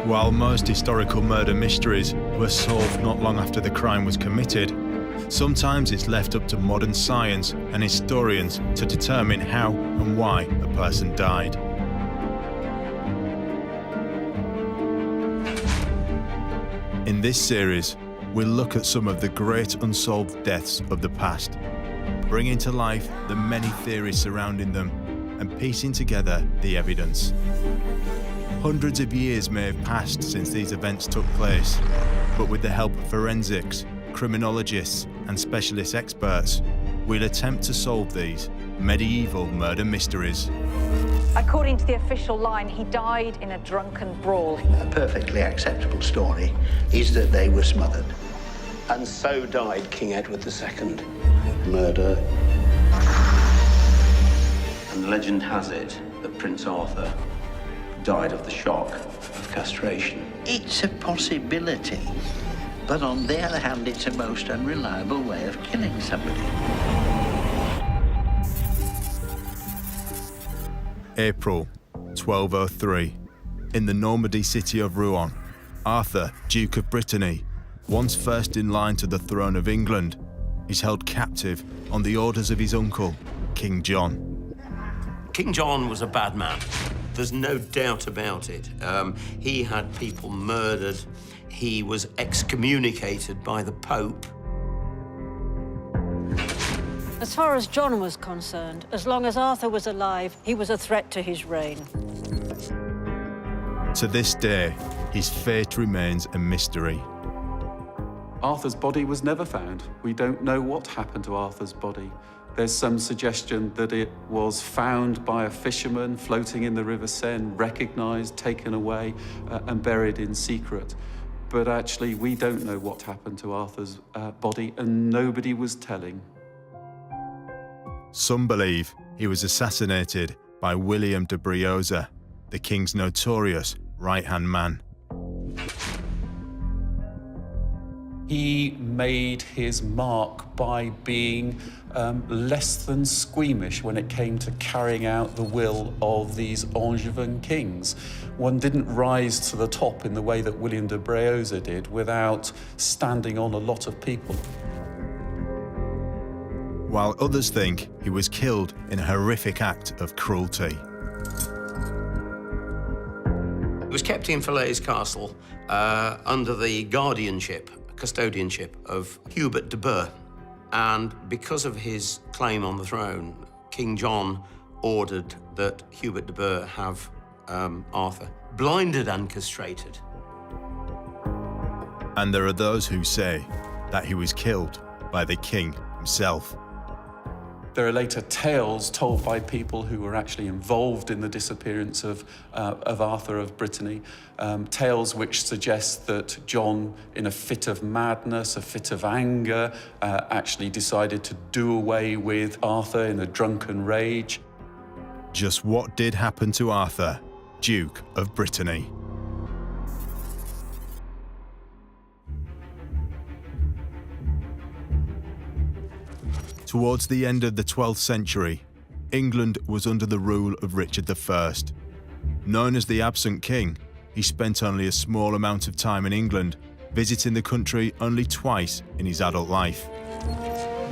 While most historical murder mysteries were solved not long after the crime was committed, sometimes it's left up to modern science and historians to determine how and why a person died. In this series, we'll look at some of the great unsolved deaths of the past, bringing to life the many theories surrounding them and piecing together the evidence. Hundreds of years may have passed since these events took place, but with the help of forensics, criminologists, and specialist experts, we'll attempt to solve these medieval murder mysteries. According to the official line, he died in a drunken brawl. A perfectly acceptable story is that they were smothered. And so died King Edward II. Murder. And legend has it that Prince Arthur died of the shock of castration. It's a possibility, but on the other hand, it's a most unreliable way of killing somebody. April 1203. In the Normandy city of Rouen, Arthur, Duke of Brittany, once first in line to the throne of England, is held captive on the orders of his uncle, King John. King John was a bad man. There's no doubt about it. He had people murdered. He was excommunicated by the Pope. As far as John was concerned, as long as Arthur was alive, he was a threat to his reign. To this day, his fate remains a mystery. Arthur's body was never found. We don't know what happened to Arthur's body. There's some suggestion that it was found by a fisherman floating in the River Seine, recognized, taken away, and buried in secret. But actually, we don't know what happened to Arthur's body, and nobody was telling. Some believe he was assassinated by William de Braose, the king's notorious right-hand man. He made his mark by being less than squeamish when it came to carrying out the will of these Angevin kings. One didn't rise to the top in the way that William de Braose did without standing on a lot of people. While others think he was killed in a horrific act of cruelty. He was kept in Rouen Castle under the custodianship of Hubert de Burgh. And because of his claim on the throne, King John ordered that Hubert de Burgh have Arthur blinded and castrated. And there are those who say that he was killed by the king himself. There are later tales told by people who were actually involved in the disappearance of Arthur of Brittany, tales which suggest that John, in a fit of madness, a fit of anger, actually decided to do away with Arthur in a drunken rage. Just what did happen to Arthur, Duke of Brittany? Towards the end of the 12th century, England was under the rule of Richard I. Known as the absent king, he spent only a small amount of time in England, visiting the country only twice in his adult life.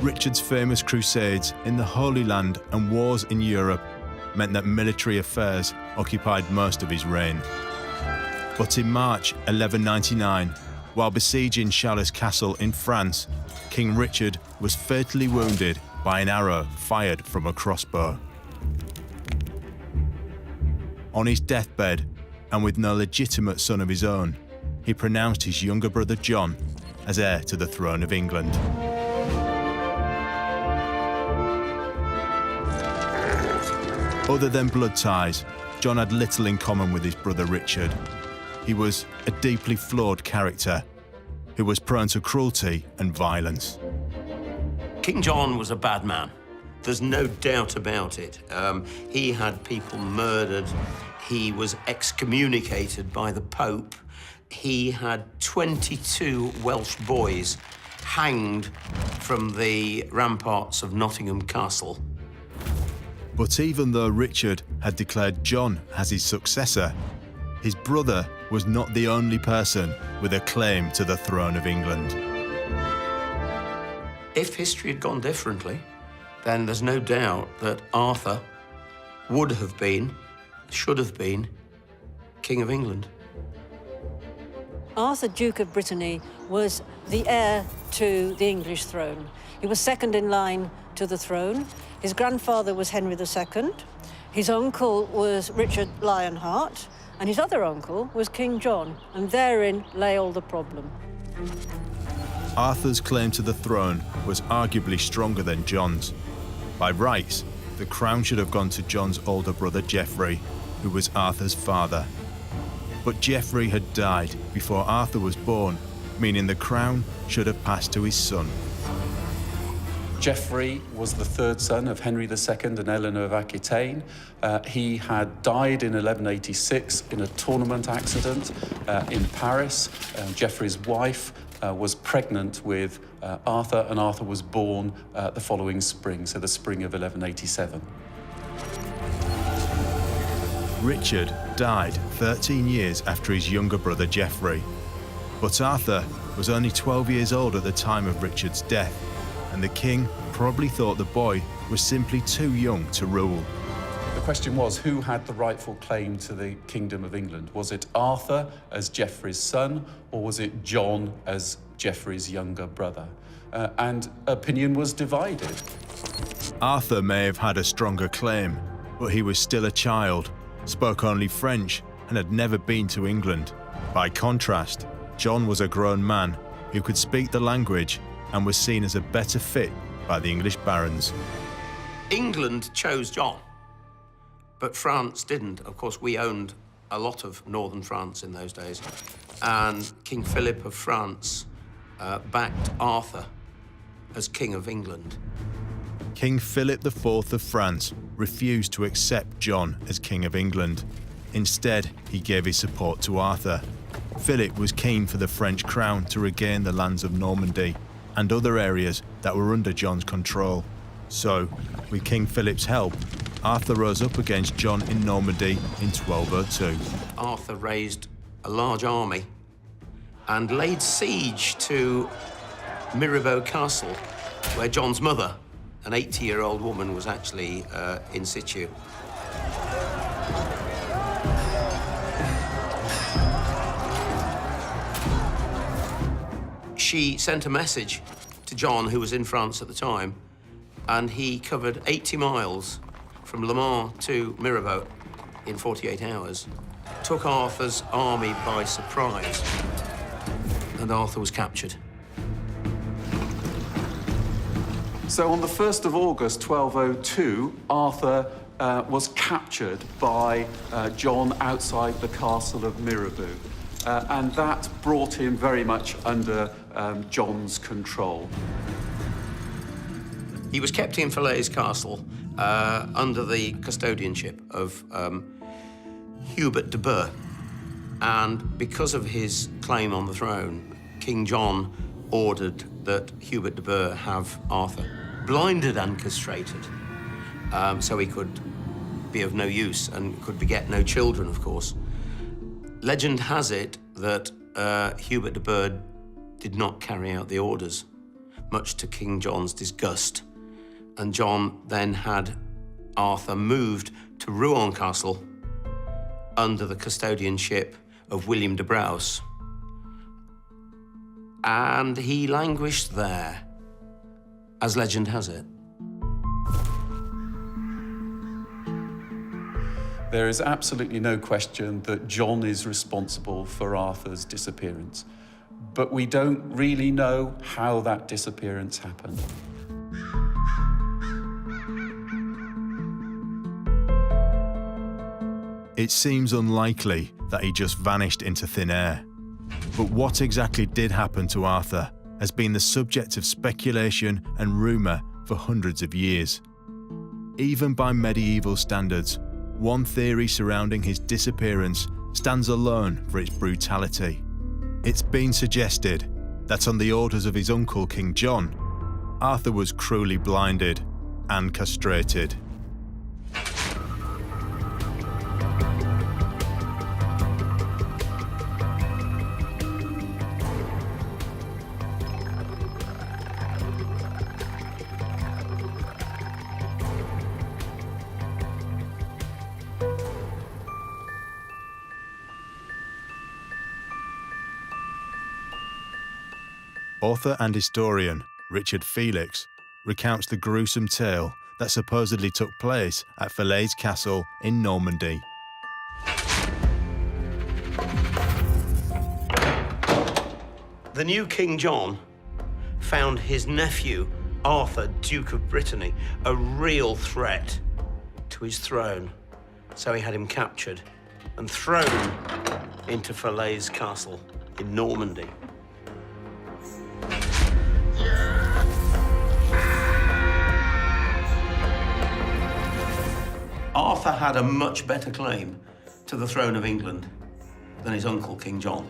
Richard's famous crusades in the Holy Land and wars in Europe meant that military affairs occupied most of his reign. But in March 1199, while besieging Rouen Castle in France, King Richard was fatally wounded by an arrow fired from a crossbow. On his deathbed, and with no legitimate son of his own, he pronounced his younger brother John as heir to the throne of England. Other than blood ties, John had little in common with his brother Richard. He was a deeply flawed character who was prone to cruelty and violence. King John was a bad man. There's no doubt about it. He had people murdered. He was excommunicated by the Pope. He had 22 Welsh boys hanged from the ramparts of Nottingham Castle. But even though Richard had declared John as his successor, his brother was not the only person with a claim to the throne of England. If history had gone differently, then there's no doubt that Arthur would have been, should have been, King of England. Arthur, Duke of Brittany, was the heir to the English throne. He was second in line to the throne. His grandfather was Henry II. His uncle was Richard Lionheart, and his other uncle was King John, and therein lay all the problem. Arthur's claim to the throne was arguably stronger than John's. By rights, the crown should have gone to John's older brother Geoffrey, who was Arthur's father. But Geoffrey had died before Arthur was born, meaning the crown should have passed to his son. Geoffrey was the third son of Henry II and Eleanor of Aquitaine. He had died in 1186 in a tournament accident in Paris. Geoffrey's wife was pregnant with Arthur, and Arthur was born the following spring, so the spring of 1187. Richard died 13 years after his younger brother Geoffrey. But Arthur was only 12 years old at the time of Richard's death, and the king probably thought the boy was simply too young to rule. The question was, who had the rightful claim to the Kingdom of England? Was it Arthur as Geoffrey's son, or was it John as Geoffrey's younger brother? And opinion was divided. Arthur may have had a stronger claim, but he was still a child, spoke only French, and had never been to England. By contrast, John was a grown man who could speak the language and was seen as a better fit by the English barons. England chose John, but France didn't. Of course, we owned a lot of northern France in those days, and King Philip of France backed Arthur as King of England. King Philip IV of France refused to accept John as King of England. Instead, he gave his support to Arthur. Philip was keen for the French crown to regain the lands of Normandy and other areas that were under John's control. So, with King Philip's help, Arthur rose up against John in Normandy in 1202. Arthur raised a large army and laid siege to Rouen Castle, where John's mother, an 80-year-old woman, was actually in situ. She sent a message to John, who was in France at the time, and he covered 80 miles from Le Mans to Mirabeau in 48 hours, took Arthur's army by surprise, and Arthur was captured. So on the 1st of August, 1202, Arthur was captured by John outside the castle of Mirabeau. And that brought him very much under John's control. He was kept in Falaise Castle under the custodianship of Hubert de Burgh. And because of his claim on the throne, King John ordered that Hubert de Burgh have Arthur blinded and castrated, so he could be of no use and could beget no children, of course. Legend has it that Hubert de Burgh did not carry out the orders, much to King John's disgust. And John then had Arthur moved to Rouen Castle under the custodianship of William de Braose. And he languished there, as legend has it. There is absolutely no question that John is responsible for Arthur's disappearance, but we don't really know how that disappearance happened. It seems unlikely that he just vanished into thin air. But what exactly did happen to Arthur has been the subject of speculation and rumour for hundreds of years. Even by medieval standards, one theory surrounding his disappearance stands alone for its brutality. It's been suggested that on the orders of his uncle King John, Arthur was cruelly blinded and castrated. Author and historian Richard Felix recounts the gruesome tale that supposedly took place at Falaise Castle in Normandy. The new King John found his nephew, Arthur, Duke of Brittany, a real threat to his throne. So he had him captured and thrown into Falaise Castle in Normandy. Arthur had a much better claim to the throne of England than his uncle, King John.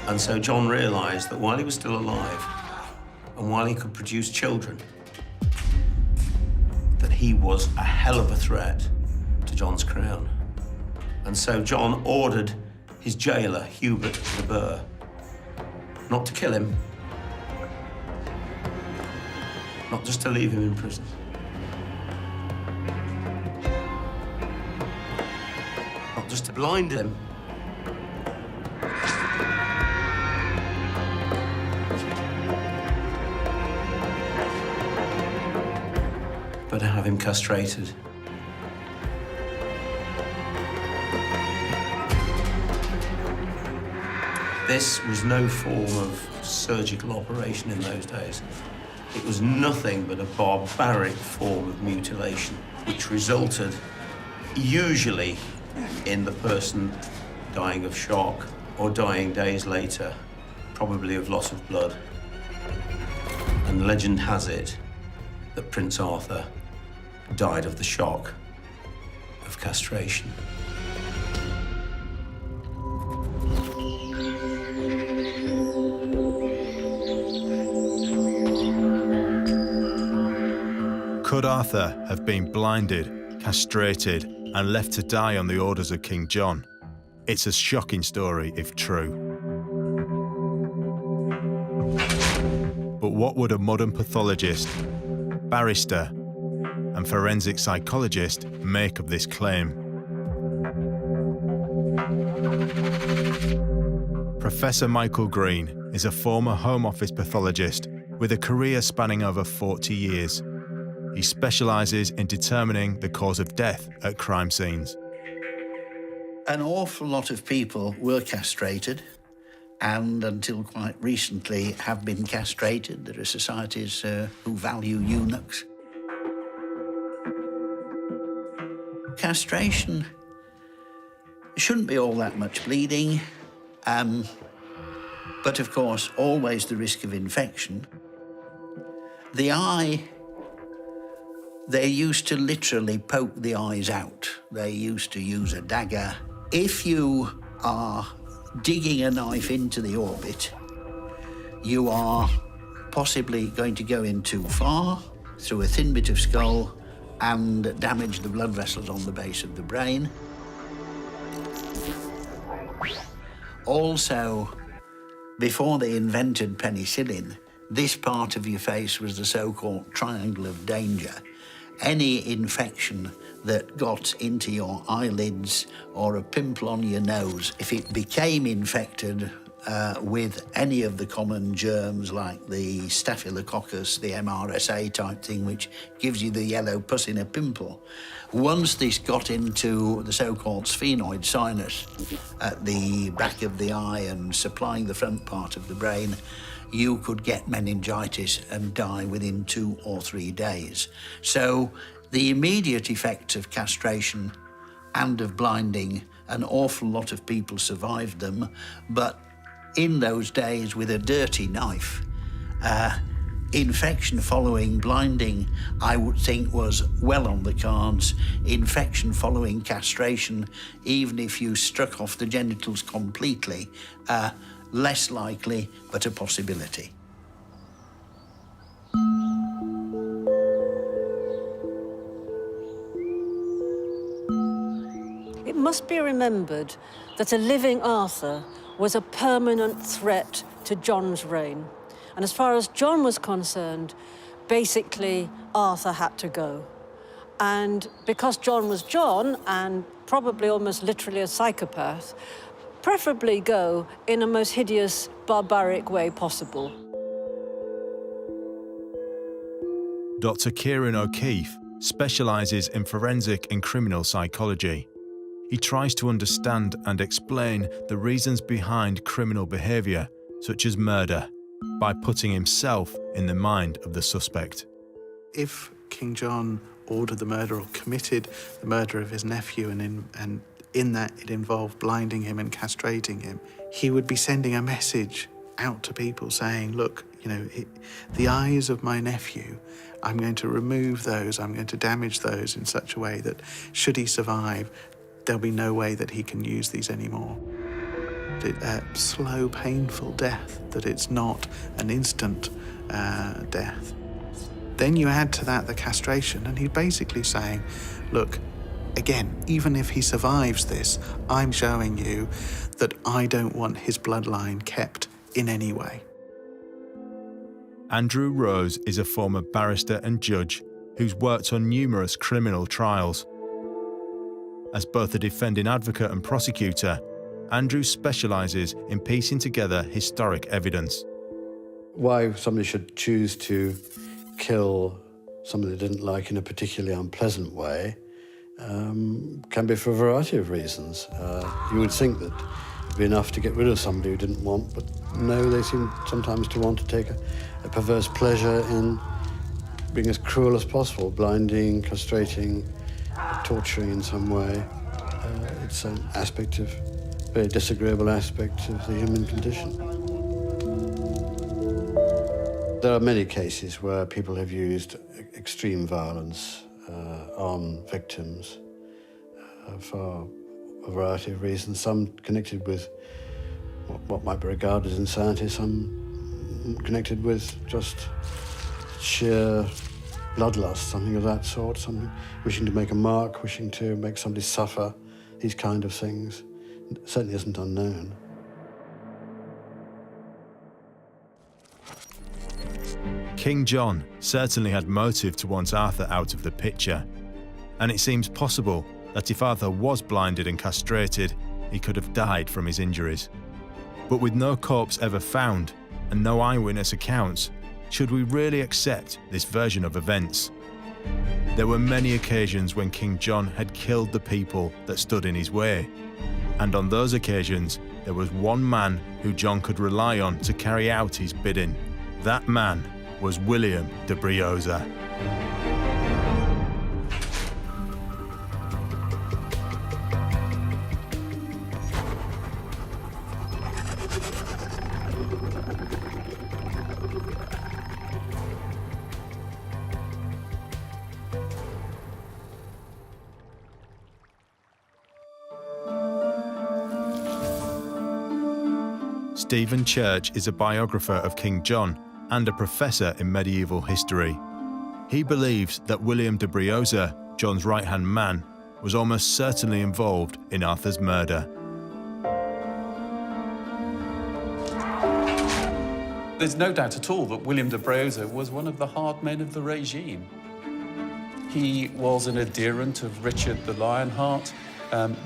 And so John realized that while he was still alive and while he could produce children, that he was a hell of a threat to John's crown. And so John ordered his jailer, Hubert de Burgh, not to kill him, not just to leave him in prison, not just to blind him, but to have him castrated. This was no form of surgical operation in those days. It was nothing but a barbaric form of mutilation, which resulted usually in the person dying of shock or dying days later, probably of loss of blood. And legend has it that Prince Arthur died of the shock of castration. Could Arthur have been blinded, castrated, and left to die on the orders of King John? It's a shocking story if true. But what would a modern pathologist, barrister, and forensic psychologist make of this claim? Professor Michael Green is a former Home Office pathologist with a career spanning over 40 years. He specialises in determining the cause of death at crime scenes. An awful lot of people were castrated, and until quite recently have been castrated. There are societies who value eunuchs. Castration shouldn't be all that much bleeding, but of course always the risk of infection. The eye, they used to literally poke the eyes out. They used to use a dagger. If you are digging a knife into the orbit, you are possibly going to go in too far through a thin bit of skull and damage the blood vessels on the base of the brain. Also, before they invented penicillin, this part of your face was the so-called triangle of danger. Any infection that got into your eyelids or a pimple on your nose, if it became infected with any of the common germs like the staphylococcus, the MRSA type thing, which gives you the yellow pus in a pimple, once this got into the so-called sphenoid sinus at the back of the eye and supplying the front part of the brain, you could get meningitis and die within 2 or 3 days. So the immediate effects of castration and of blinding, an awful lot of people survived them, but in those days with a dirty knife, infection following blinding, I would think, was well on the cards. Infection following castration, even if you struck off the genitals completely, less likely, but a possibility. It must be remembered that a living Arthur was a permanent threat to John's reign. And as far as John was concerned, basically, Arthur had to go. And because John was John, and probably almost literally a psychopath, preferably go in a most hideous, barbaric way possible. Dr. Kieran O'Keefe specialises in forensic and criminal psychology. He tries to understand and explain the reasons behind criminal behaviour, such as murder, by putting himself in the mind of the suspect. If King John ordered the murder or committed the murder of his nephew, and in that it involved blinding him and castrating him, he would be sending a message out to people saying, look, you know, the eyes of my nephew, I'm going to remove those, I'm going to damage those in such a way that should he survive, there'll be no way that he can use these anymore. A slow, painful death, that it's not an instant death. Then you add to that the castration, and he's basically saying, look, again, even if he survives this, I'm showing you that I don't want his bloodline kept in any way. Andrew Rose is a former barrister and judge who's worked on numerous criminal trials. As both a defending advocate and prosecutor, Andrew specialises in piecing together historic evidence. Why somebody should choose to kill somebody they didn't like in a particularly unpleasant way can be for a variety of reasons. You would think that it'd be enough to get rid of somebody who didn't want, but no, they seem sometimes to want to take a perverse pleasure in being as cruel as possible, blinding, castrating, torturing in some way. It's an aspect of, very disagreeable aspect of the human condition. There are many cases where people have used extreme violence on victims for a variety of reasons, some connected with what might be regarded as insanity, some connected with just sheer bloodlust, something of that sort, something wishing to make a mark, wishing to make somebody suffer, these kind of things. It certainly isn't unknown. King John certainly had motive to want Arthur out of the picture, and it seems possible that if Arthur was blinded and castrated, he could have died from his injuries. But with no corpse ever found and no eyewitness accounts, should we really accept this version of events? There were many occasions when King John had killed the people that stood in his way, and on those occasions there was one man who John could rely on to carry out his bidding. That man was William de Braose. Stephen Church is a biographer of King John and a professor in medieval history. He believes that William de Braose, John's right-hand man, was almost certainly involved in Arthur's murder. There's no doubt at all that William de Braose was one of the hard men of the regime. He was an adherent of Richard the Lionheart,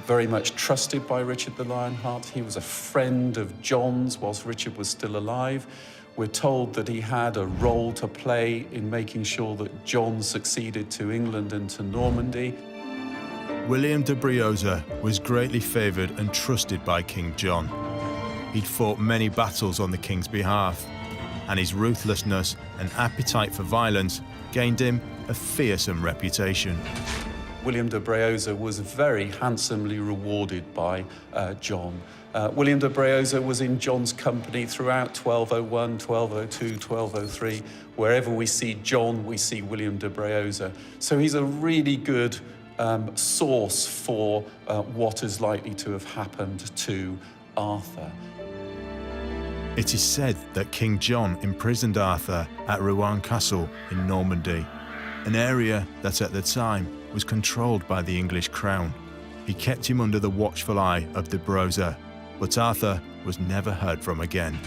very much trusted by Richard the Lionheart. He was a friend of John's whilst Richard was still alive. We're told that he had a role to play in making sure that John succeeded to England and to Normandy. William de Braose was greatly favoured and trusted by King John. He'd fought many battles on the king's behalf, and his ruthlessness and appetite for violence gained him a fearsome reputation. William de Braose was very handsomely rewarded by John. William de Braose was in John's company throughout 1201, 1202, 1203. Wherever we see John, we see William de Braose. So he's a really good source for what is likely to have happened to Arthur. It is said that King John imprisoned Arthur at Rouen Castle in Normandy, an area that at the time was controlled by the English crown. He kept him under the watchful eye of de Braose, but Arthur was never heard from again.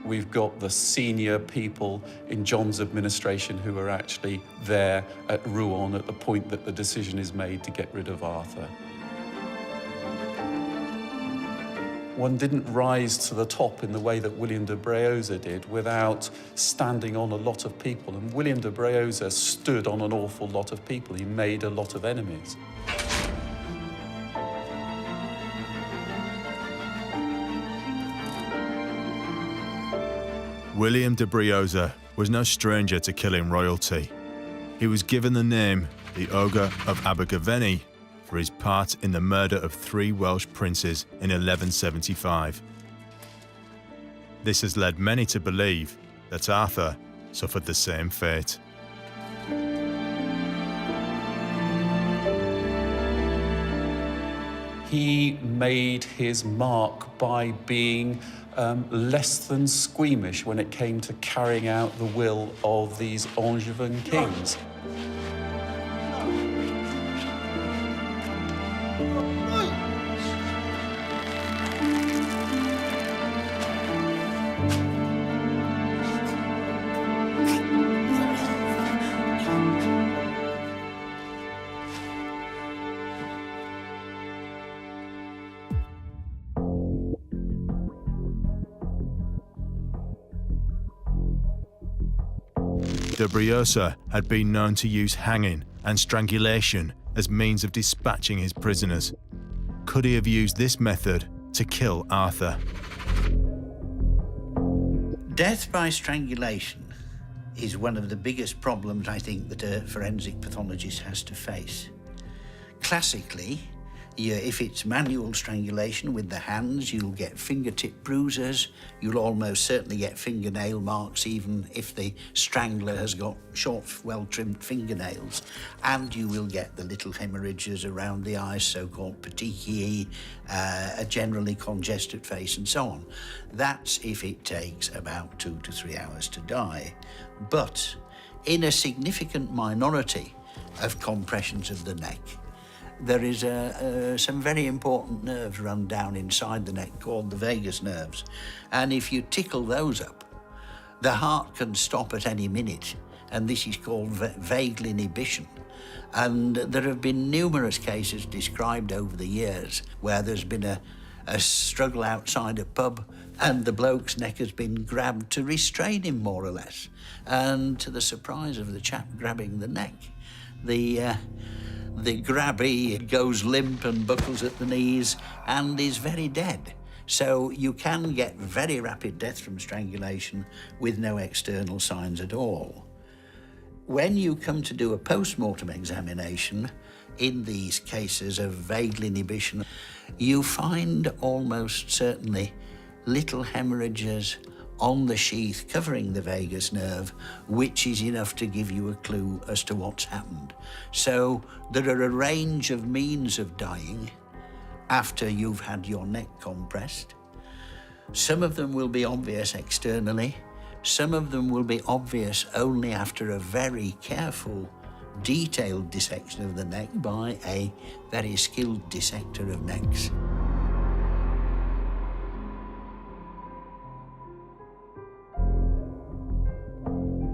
We've got the senior people in John's administration who are actually there at Rouen at the point that the decision is made to get rid of Arthur. One didn't rise to the top in the way that William de Braose did without standing on a lot of people. And William de Braose stood on an awful lot of people. He made a lot of enemies. William de Braose was no stranger to killing royalty. He was given the name the Ogre of Abergavenny for his part in the murder of 3 Welsh princes in 1175. This has led many to believe that Arthur suffered the same fate. He made his mark by being less than squeamish when it came to carrying out the will of these Angevin kings. De Braose had been known to use hanging and strangulation as means of dispatching his prisoners. Could he have used this method to kill Arthur? Death by strangulation is one of the biggest problems, I think, that a forensic pathologist has to face. Classically, if it's manual strangulation with the hands, you'll get fingertip bruises, you'll almost certainly get fingernail marks, even if the strangler has got short, well-trimmed fingernails, and you will get the little hemorrhages around the eyes, so-called petechiae, a generally congested face, and so on. That's if it takes about 2 to 3 hours to die. But in a significant minority of compressions of the neck, there is some very important nerves run down inside the neck called the vagus nerves. And if you tickle those up, the heart can stop at any minute. And this is called vagal inhibition. And there have been numerous cases described over the years where there's been a struggle outside a pub and the bloke's neck has been grabbed to restrain him, more or less. And to the surprise of the chap grabbing the neck, the grabby goes limp and buckles at the knees and is very dead. So you can get very rapid death from strangulation with no external signs at all. When you come to do a post-mortem examination, in these cases of vagal inhibition, you find almost certainly little hemorrhages on the sheath covering the vagus nerve, which is enough to give you a clue as to what's happened. So there are a range of means of dying after you've had your neck compressed. Some of them will be obvious externally. Some of them will be obvious only after a very careful, detailed dissection of the neck by a very skilled dissector of necks.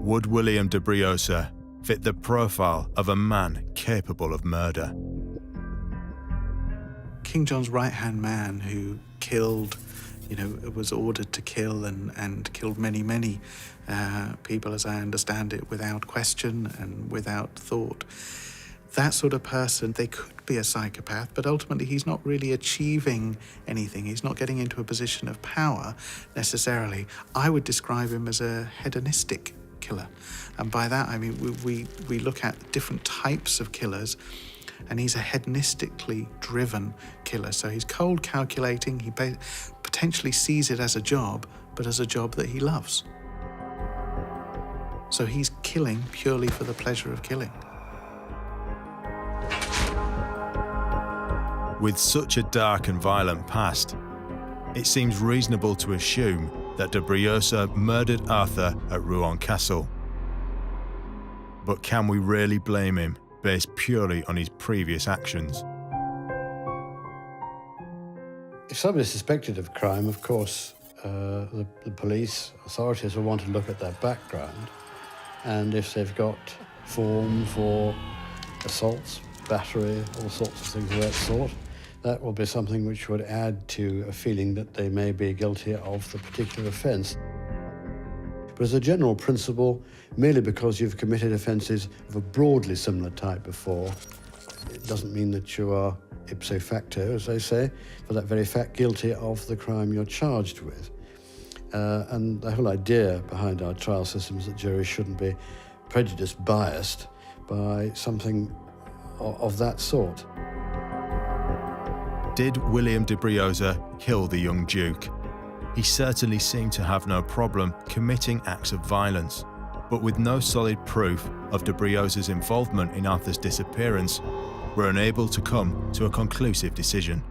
Would William de Braose fit the profile of a man capable of murder? King John's right-hand man who killed, was ordered to kill and killed many people, as I understand it, without question and without thought. That sort of person, they could be a psychopath, but ultimately he's not really achieving anything. He's not getting into a position of power necessarily. I would describe him as a hedonistic killer. And by that, I mean, we look at different types of killers, and he's a hedonistically driven killer. So he's cold calculating, he potentially sees it as a job, but as a job that he loves. So he's killing purely for the pleasure of killing. With such a dark and violent past, it seems reasonable to assume that de Braose murdered Arthur at Rouen Castle. But can we really blame him based purely on his previous actions? If somebody's suspected of crime, of course, the police authorities will want to look at their background, and if they've got form for assaults, battery, all sorts of things of that sort, that will be something which would add to a feeling that they may be guilty of the particular offence. But as a general principle, merely because you've committed offences of a broadly similar type before, it doesn't mean that you are ipso facto, as they say, for that very fact, guilty of the crime you're charged with. And the whole idea behind our trial system is that juries shouldn't be prejudiced, biased by something of that sort. Did William de Braose kill the young Duke? He certainly seemed to have no problem committing acts of violence, but with no solid proof of de Braose's involvement in Arthur's disappearance, we're unable to come to a conclusive decision.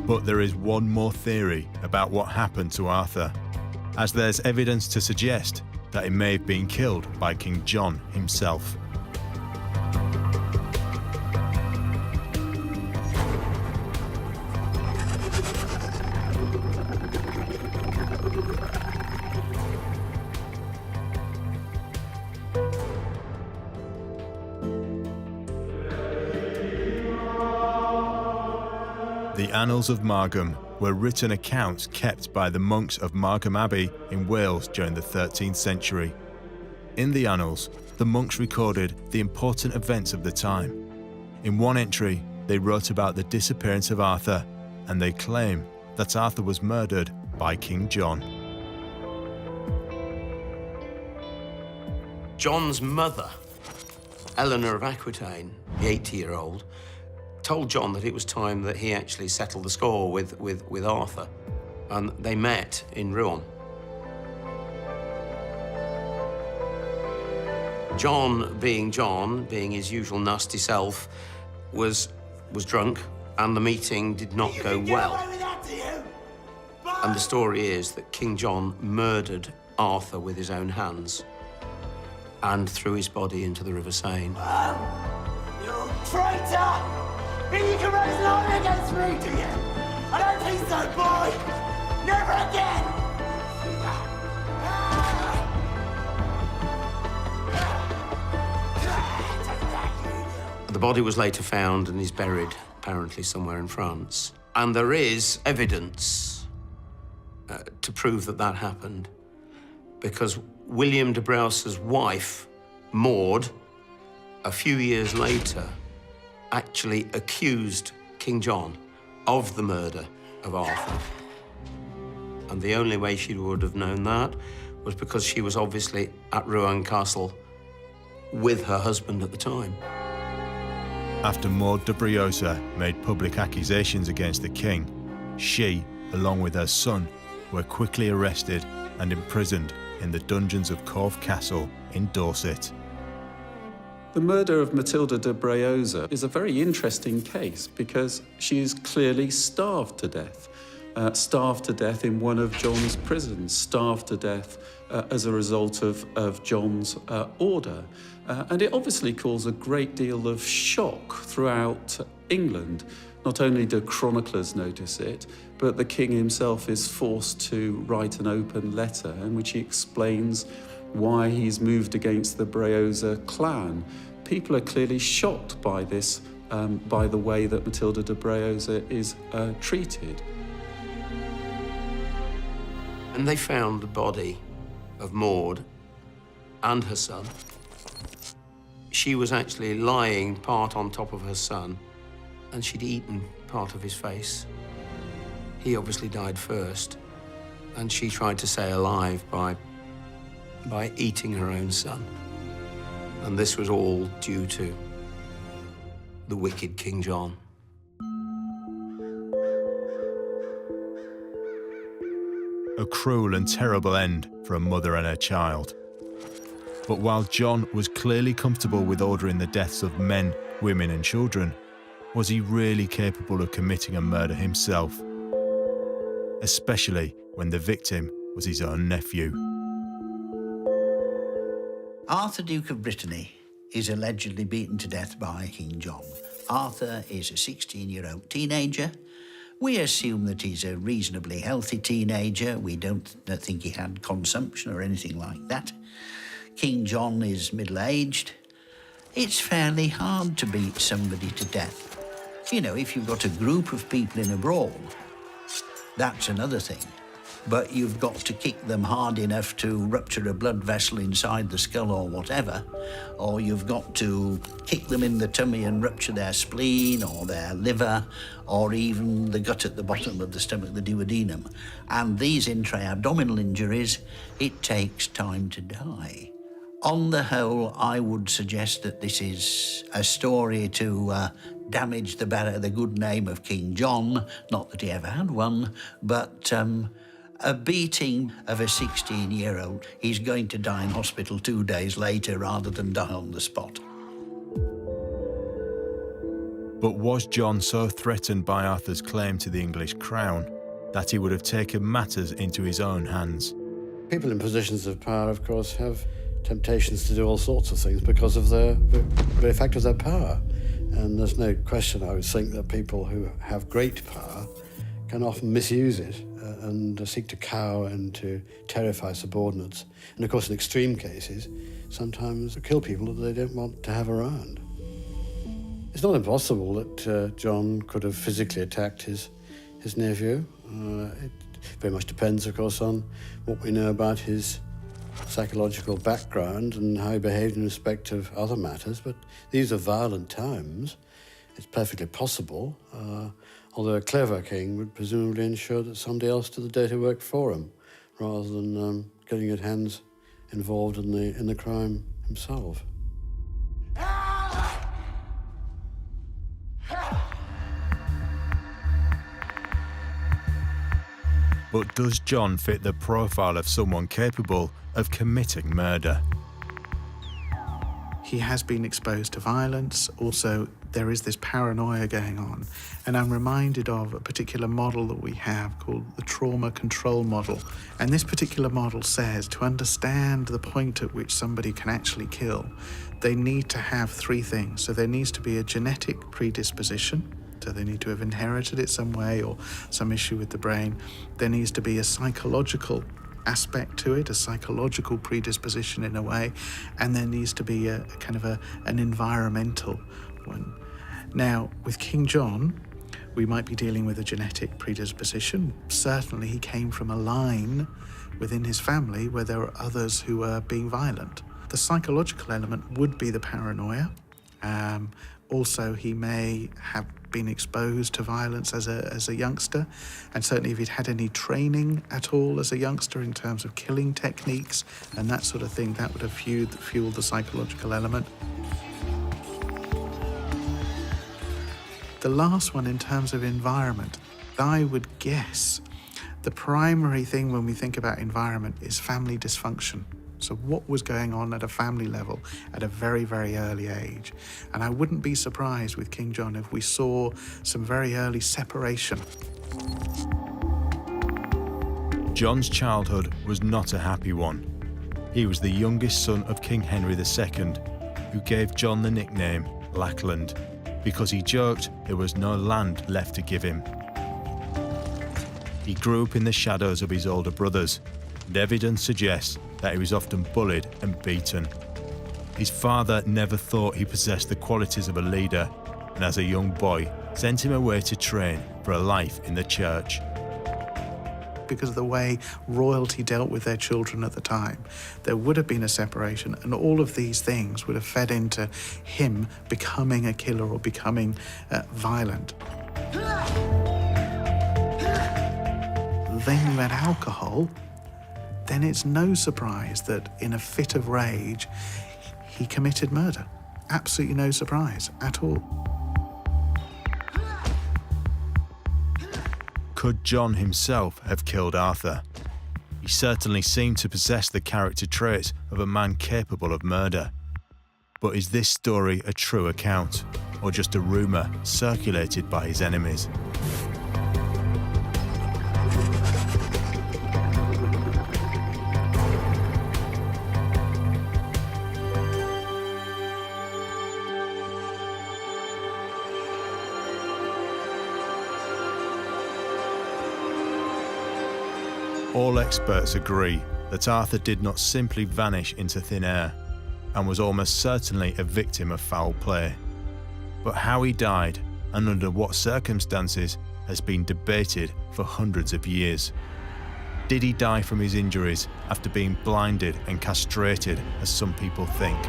But there is one more theory about what happened to Arthur, as there's evidence to suggest that he may have been killed by King John himself. The Annals of Margam were written accounts kept by the monks of Margam Abbey in Wales during the 13th century. In the annals, the monks recorded the important events of the time. In one entry, they wrote about the disappearance of Arthur, and they claim that Arthur was murdered by King John. John's mother, Eleanor of Aquitaine, the 80-year-old, told John that it was time that he actually settled the score with Arthur, and they met in Rouen. John, being his usual nasty self, was drunk, and the meeting did not go well. And the story is that King John murdered Arthur with his own hands and threw his body into the River Seine. You traitor! Think you can raise an army against me, do you? I don't think so, boy! Never again! The body was later found and is buried, apparently somewhere in France. And there is evidence to prove that that happened, because William de Braose's wife, Maud, a few years later, actually accused King John of the murder of Arthur. And the only way she would have known that was because she was obviously at Rouen Castle with her husband at the time. After Maud de Braose made public accusations against the king, she, along with her son, were quickly arrested and imprisoned in the dungeons of Rouen Castle in Dorset. The murder of Matilda de Braose is a very interesting case because she is clearly starved to death. Starved to death in one of John's prisons, starved to death as a result of John's order. And it obviously caused a great deal of shock throughout England. Not only do chroniclers notice it, but the king himself is forced to write an open letter in which he explains why he's moved against the Braose clan. People are clearly shocked by this, by the way that Matilda de Braose is treated. And they found the body of Maud and her son. She was actually lying part on top of her son, and she'd eaten part of his face. He obviously died first, and she tried to stay alive by eating her own son. And this was all due to the wicked King John. A cruel and terrible end for a mother and her child. But while John was clearly comfortable with ordering the deaths of men, women and children, was he really capable of committing a murder himself? Especially when the victim was his own nephew. Arthur, Duke of Brittany, is allegedly beaten to death by King John. Arthur is a 16-year-old teenager. We assume that he's a reasonably healthy teenager. We don't think he had consumption or anything like that. King John is middle-aged. It's fairly hard to beat somebody to death. You know, if you've got a group of people in a brawl, that's another thing. But you've got to kick them hard enough to rupture a blood vessel inside the skull or whatever, or you've got to kick them in the tummy and rupture their spleen or their liver, or even the gut at the bottom of the stomach, the duodenum. And these intra-abdominal injuries, it takes time to die. On the whole, I would suggest that this is a story to damage the good name of King John, not that he ever had one, but a beating of a 16-year-old. He's going to die in hospital 2 days later rather than die on the spot. But was John so threatened by Arthur's claim to the English crown that he would have taken matters into his own hands? People in positions of power, of course, have temptations to do all sorts of things because of the very fact of their power. And there's no question, I would think, that people who have great power can often misuse it and seek to cow and to terrify subordinates. And of course, in extreme cases, sometimes kill people that they don't want to have around. It's not impossible that John could have physically attacked his nephew. It very much depends, of course, on what we know about his psychological background and how he behaved in respect of other matters. But these are violent times. It's perfectly possible, although a clever king would presumably ensure that somebody else did the dirty work for him, rather than getting his hands involved in the crime himself. But does John fit the profile of someone capable of committing murder? He has been exposed to violence. Also, there is this paranoia going on. And I'm reminded of a particular model that we have called the trauma control model. And this particular model says to understand the point at which somebody can actually kill, they need to have 3 things. So there needs to be a genetic predisposition. So they need to have inherited it some way or some issue with the brain. There needs to be a psychological aspect to it, a psychological predisposition in a way, and there needs to be a kind of an environmental one. Now, with King John, we might be dealing with a genetic predisposition. Certainly he came from a line within his family where there were others who were being violent. The psychological element would be the paranoia. Also, he may have been exposed to violence as a youngster, and certainly if he'd had any training at all as a youngster in terms of killing techniques and that sort of thing, that would have fueled the psychological element. The last one, in terms of environment, I would guess the primary thing when we think about environment is family dysfunction. So what was going on at a family level at a very, very early age? And I wouldn't be surprised with King John if we saw some very early separation. John's childhood was not a happy one. He was the youngest son of King Henry II, who gave John the nickname Lackland, because he joked there was no land left to give him. He grew up in the shadows of his older brothers, and evidence suggests that he was often bullied and beaten. His father never thought he possessed the qualities of a leader, and as a young boy, sent him away to train for a life in the church. Because of the way royalty dealt with their children at the time, there would have been a separation, and all of these things would have fed into him becoming a killer or becoming violent. Then you add alcohol, then it's no surprise that in a fit of rage, he committed murder. Absolutely no surprise at all. Could John himself have killed Arthur? He certainly seemed to possess the character traits of a man capable of murder. But is this story a true account, or just a rumour circulated by his enemies? All experts agree that Arthur did not simply vanish into thin air. and was almost certainly a victim of foul play. But how he died and under what circumstances has been debated for hundreds of years. Did he die from his injuries after being blinded and castrated, as some people think?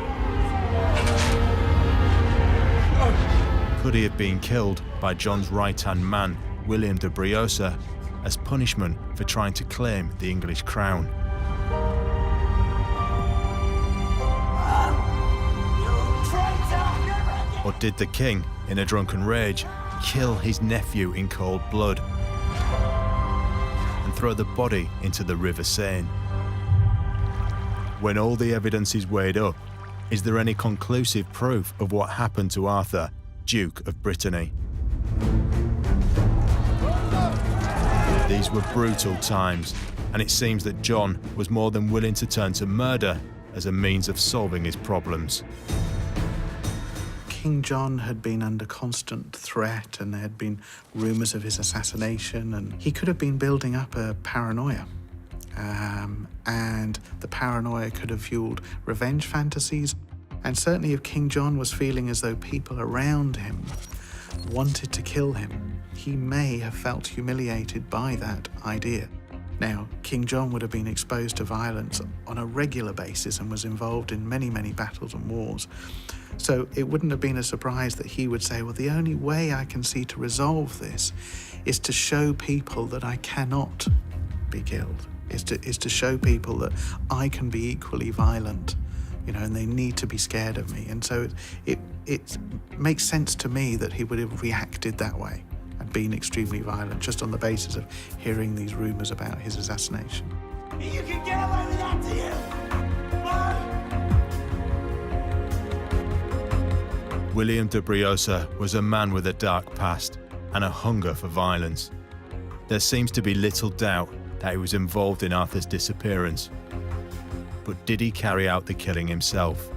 Could he have been killed by John's right-hand man, William de Braose, as punishment for trying to claim the English crown? Or did the king, in a drunken rage, kill his nephew in cold blood and throw the body into the River Seine? When all the evidence is weighed up, is there any conclusive proof of what happened to Arthur, Duke of Brittany? These were brutal times, and it seems that John was more than willing to turn to murder as a means of solving his problems. King John had been under constant threat, and there had been rumours of his assassination, and he could have been building up a paranoia. And the paranoia could have fueled revenge fantasies. And certainly if King John was feeling as though people around him wanted to kill him, he may have felt humiliated by that idea. Now, King John would have been exposed to violence on a regular basis and was involved in many, many battles and wars. So it wouldn't have been a surprise that he would say, well, the only way I can see to resolve this is to show people that I cannot be killed, is to show people that I can be equally violent, you know, and they need to be scared of me. And so it makes sense to me that he would have reacted that way and been extremely violent just on the basis of hearing these rumours about his assassination. You can get away with that, do you? William de Braose was a man with a dark past and a hunger for violence. There seems to be little doubt that he was involved in Arthur's disappearance. But did he carry out the killing himself?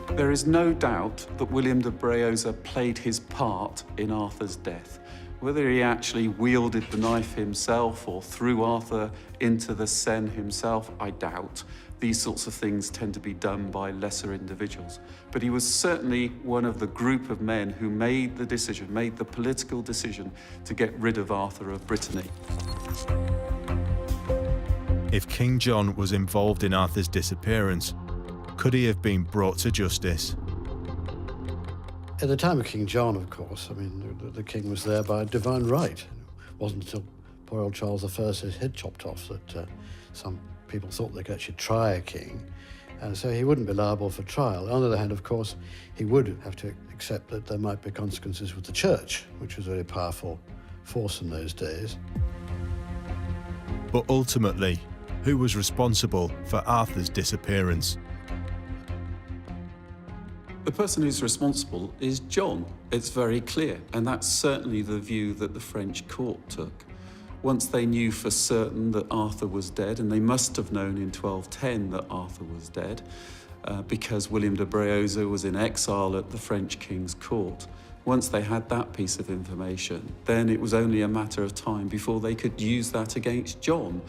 There is no doubt that William de Braose played his part in Arthur's death. Whether he actually wielded the knife himself or threw Arthur into the Seine himself, I doubt. These sorts of things tend to be done by lesser individuals. But he was certainly one of the group of men who made the decision, made the political decision to get rid of Arthur of Brittany. If King John was involved in Arthur's disappearance, could he have been brought to justice? At the time of King John, of course, I mean, the king was there by divine right. It wasn't until poor old Charles I had his head chopped off that some people thought they could actually try a king, and so he wouldn't be liable for trial. On the other hand, of course, he would have to accept that there might be consequences with the church, which was a very powerful force in those days. But ultimately, who was responsible for Arthur's disappearance? The person who's responsible is John. It's very clear, and that's certainly the view that the French court took. Once they knew for certain that Arthur was dead, and they must have known in 1210 that Arthur was dead, because William de Braose was in exile at the French king's court. Once they had that piece of information, then it was only a matter of time before they could use that against John.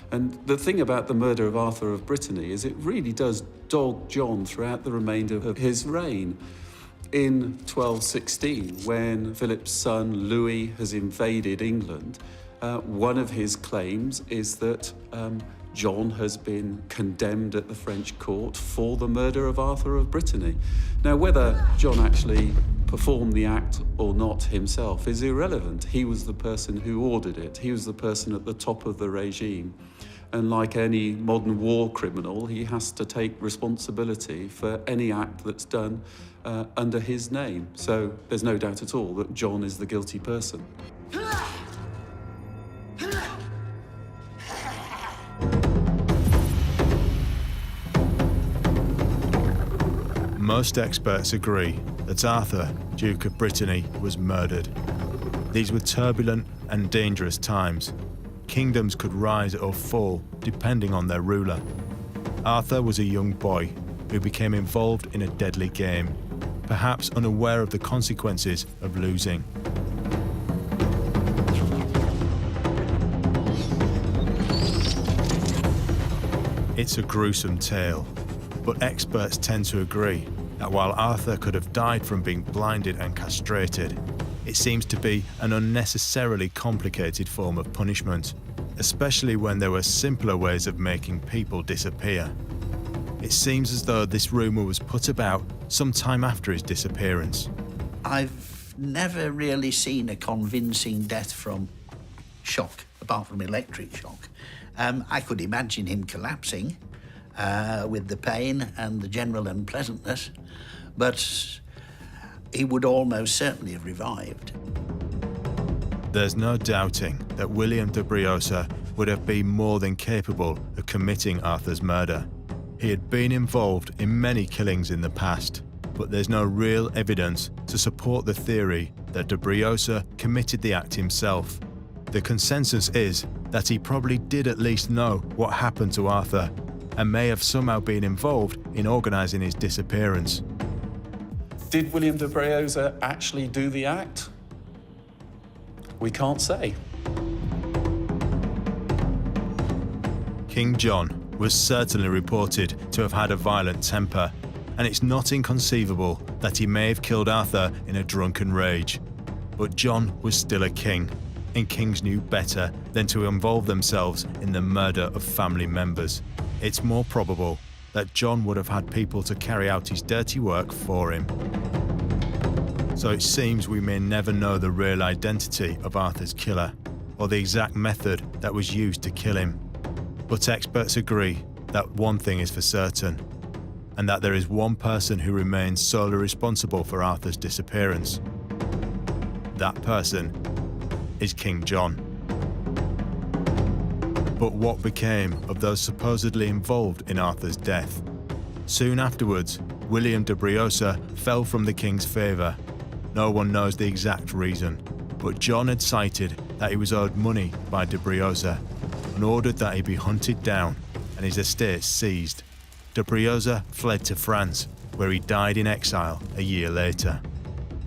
And the thing about the murder of Arthur of Brittany is it really does dog John throughout the remainder of his reign. In 1216, when Philip's son Louis has invaded England, one of his claims is that John has been condemned at the French court for the murder of Arthur of Brittany. Now, whether John actually performed the act or not himself is irrelevant. He was the person who ordered it. He was the person at the top of the regime. And like any modern war criminal, he has to take responsibility for any act that's done under his name. So there's no doubt at all that John is the guilty person. Most experts agree that Arthur, Duke of Brittany, was murdered. These were turbulent and dangerous times. Kingdoms could rise or fall depending on their ruler. Arthur was a young boy who became involved in a deadly game, perhaps unaware of the consequences of losing. It's a gruesome tale, But experts tend to agree that while Arthur could have died from being blinded and castrated, it seems to be an unnecessarily complicated form of punishment, especially when there were simpler ways of making people disappear. It seems as though this rumour was put about some time after his disappearance. I've never really seen a convincing death from shock, apart from electric shock. I could imagine him collapsing with the pain and the general unpleasantness, but he would almost certainly have revived. There's no doubting that William de Braose would have been more than capable of committing Arthur's murder. He had been involved in many killings in the past, but there's no real evidence to support the theory that de Braose committed the act himself. The consensus is that he probably did at least know what happened to Arthur and may have somehow been involved in organising his disappearance. Did William de Braose actually do the act? We can't say. King John was certainly reported to have had a violent temper, and it's not inconceivable that he may have killed Arthur in a drunken rage. But John was still a king, and kings knew better than to involve themselves in the murder of family members. It's more probable that John would have had people to carry out his dirty work for him. So it seems we may never know the real identity of Arthur's killer, or the exact method that was used to kill him. But experts agree that one thing is for certain, and that there is one person who remains solely responsible for Arthur's disappearance. That person is King John. But what became of those supposedly involved in Arthur's death? Soon afterwards, William de Braose fell from the king's favour. No one knows the exact reason, but John had cited that he was owed money by de Braose and ordered that he be hunted down and his estate seized. De Braose fled to France, where he died in exile a year later.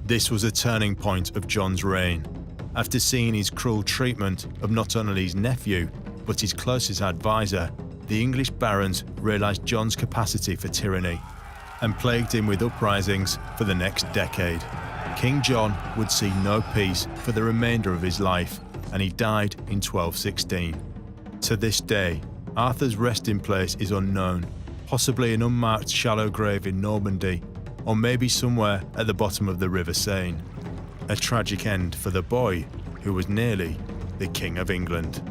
This was a turning point of John's reign. After seeing his cruel treatment of not only his nephew, but his closest advisor, the English barons realised John's capacity for tyranny and plagued him with uprisings for the next decade. King John would see no peace for the remainder of his life, and he died in 1216. To this day, Arthur's resting place is unknown, possibly an unmarked shallow grave in Normandy, or maybe somewhere at the bottom of the River Seine. A tragic end for the boy who was nearly the King of England.